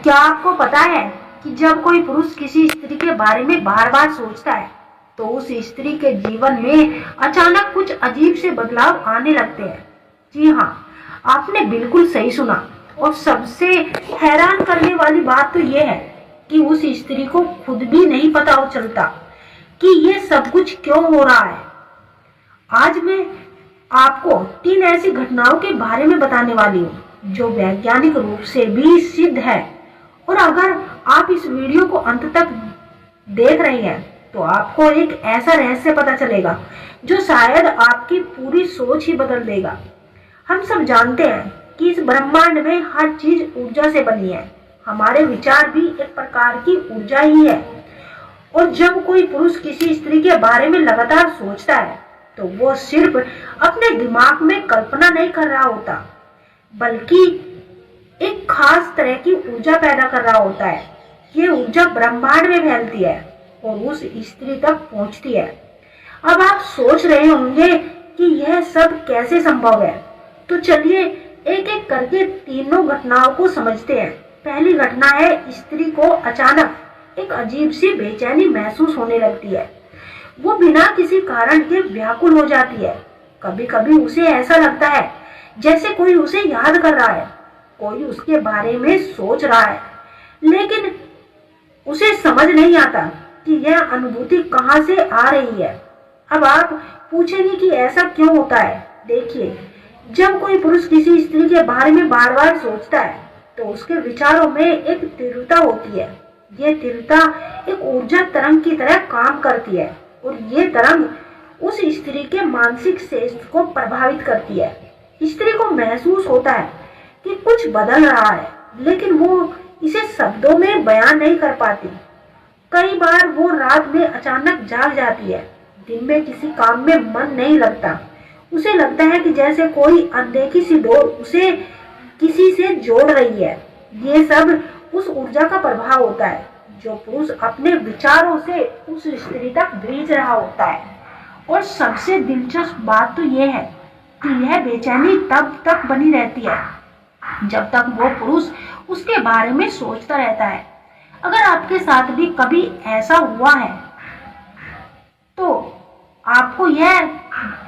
क्या आपको पता है कि जब कोई पुरुष किसी स्त्री के बारे में बार बार सोचता है तो उस स्त्री के जीवन में अचानक कुछ अजीब से बदलाव आने लगते हैं। जी हाँ, आपने बिल्कुल सही सुना। और सबसे हैरान करने वाली बात तो ये है कि उस स्त्री को खुद भी नहीं पता हो चलता कि ये सब कुछ क्यों हो रहा है। आज मैं आपको 3 ऐसी घटनाओं के बारे में बताने वाली हूँ जो वैज्ञानिक रूप से भी सिद्ध है। और अगर आप इस वीडियो को अंत तक देख रहे हैं तो आपको एक ऐसा रहस्य पता चलेगा जो शायद आपकी पूरी सोच ही बदल देगा। हम सब जानते हैं कि इस ब्रह्मांड में हर चीज ऊर्जा से बनी है। हमारे विचार भी एक प्रकार की ऊर्जा ही है। और जब कोई पुरुष किसी स्त्री के बारे में लगातार सोचता है तो वो सिर्फ अपने दिमाग में कल्पना नहीं कर रहा होता, बल्कि एक खास तरह की ऊर्जा पैदा कर रहा होता है। ये ऊर्जा ब्रह्मांड में फैलती है और उस स्त्री तक पहुंचती है। अब आप सोच रहे होंगे कि यह सब कैसे संभव है, तो चलिए एक एक करके तीनों घटनाओं को समझते हैं। पहली घटना है, स्त्री को अचानक एक अजीब सी बेचैनी महसूस होने लगती है। वो बिना किसी कारण के व्याकुल हो जाती है। कभी कभी उसे ऐसा लगता है जैसे कोई उसे याद कर रहा है, कोई उसके बारे में सोच रहा है, लेकिन उसे समझ नहीं आता कि यह अनुभूति कहाँ से आ रही है। अब आप पूछेंगे कि ऐसा क्यों होता है। देखिए, जब कोई पुरुष किसी स्त्री के बारे में बार बार सोचता है तो उसके विचारों में एक तीव्रता होती है। यह तीव्रता एक ऊर्जा तरंग की तरह काम करती है और ये तरंग उस स्त्री के मानसिक स्वास्थ्य को प्रभावित करती है। स्त्री को महसूस होता है कि कुछ बदल रहा है, लेकिन वो इसे शब्दों में बयान नहीं कर पाती। कई बार वो रात में अचानक जाग जाती है, दिन में किसी काम में मन नहीं लगता। उसे लगता है कि जैसे कोई अनदेखी सी डोर उसे किसी से जोड़ रही है। ये सब उस ऊर्जा का प्रभाव होता है जो पुरुष अपने विचारों से उस स्त्री तक भेज रहा होता है। और सबसे दिलचस्प बात तो यह है कि यह बेचैनी तब तक बनी रहती है जब तक वो पुरुष उसके बारे में सोचता रहता है। अगर आपके साथ भी कभी ऐसा हुआ है तो आपको यह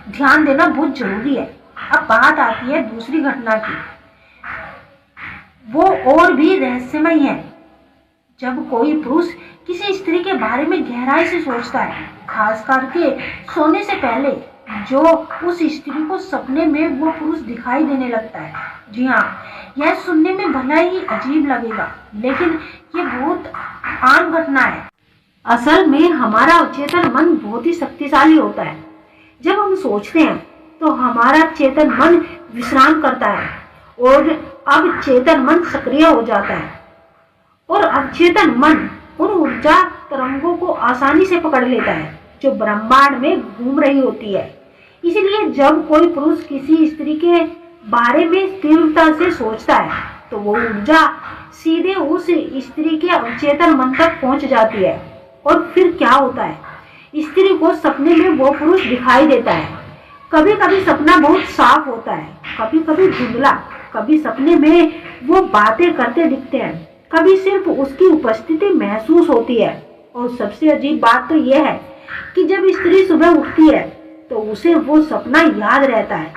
ध्यान देना बहुत जरूरी है। अब बात आती है दूसरी घटना की। वो और भी रहस्यमय है। जब कोई पुरुष किसी स्त्री के बारे में गहराई से सोचता है, खास करके सोने से पहले, जो उस स्त्री को सपने में वो पुरुष दिखाई देने लगता है। जी हाँ, यह सुनने में भला ही अजीब लगेगा, लेकिन ये बहुत आम घटना है। असल में हमारा अचेतन मन बहुत ही शक्तिशाली होता है। जब हम सोचते हैं तो हमारा चेतन मन विश्राम करता है और अब चेतन मन सक्रिय हो जाता है। और अवचेतन मन उन ऊर्जा तरंगों को आसानी से पकड़ लेता है जो ब्रह्मांड में घूम रही होती है। इसलिए जब कोई पुरुष किसी स्त्री के बारे में तीव्रता से सोचता है तो वो ऊर्जा सीधे उस स्त्री के अवचेतन मन तक पहुंच जाती है। और फिर क्या होता है, स्त्री को सपने में वो पुरुष दिखाई देता है। कभी कभी सपना बहुत साफ होता है, कभी कभी धुंधला, कभी सपने में वो बातें करते दिखते हैं, कभी सिर्फ उसकी उपस्थिति महसूस होती है। और सबसे अजीब बात तो यह है कि जब स्त्री सुबह उठती है तो उसे वो सपना याद रहता है।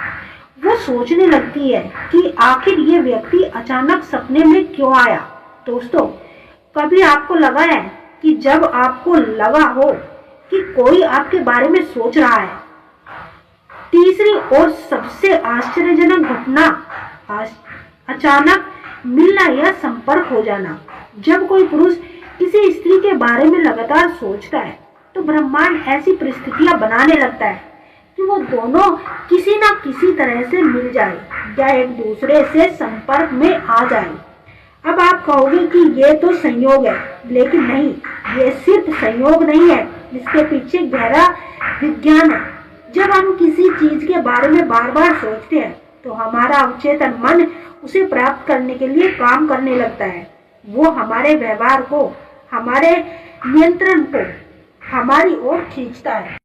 वो सोचने लगती है कि आखिर ये व्यक्ति अचानक सपने में क्यों आया। दोस्तों, कभी आपको लगा है कि जब आपको लगा हो कि कोई आपके बारे में सोच रहा है। तीसरी और सबसे आश्चर्यजनक घटना, अचानक मिलना या संपर्क हो जाना। जब कोई पुरुष किसी स्त्री के बारे में लगातार सोचता है तो ब्रह्मांड ऐसी परिस्थितियां बनाने लगता है कि वो दोनों किसी न किसी तरह से मिल जाए या एक दूसरे से संपर्क में आ जाए। अब आप कहोगे कि ये तो संयोग है, लेकिन नहीं, ये सिर्फ संयोग नहीं है, इसके पीछे गहरा विज्ञान है। जब हम किसी चीज के बारे में बार बार सोचते हैं तो हमारा अवचेतन मन उसे प्राप्त करने के लिए काम करने लगता है। वो हमारे व्यवहार को, हमारे नियंत्रण को हमारी ओर खींचता है।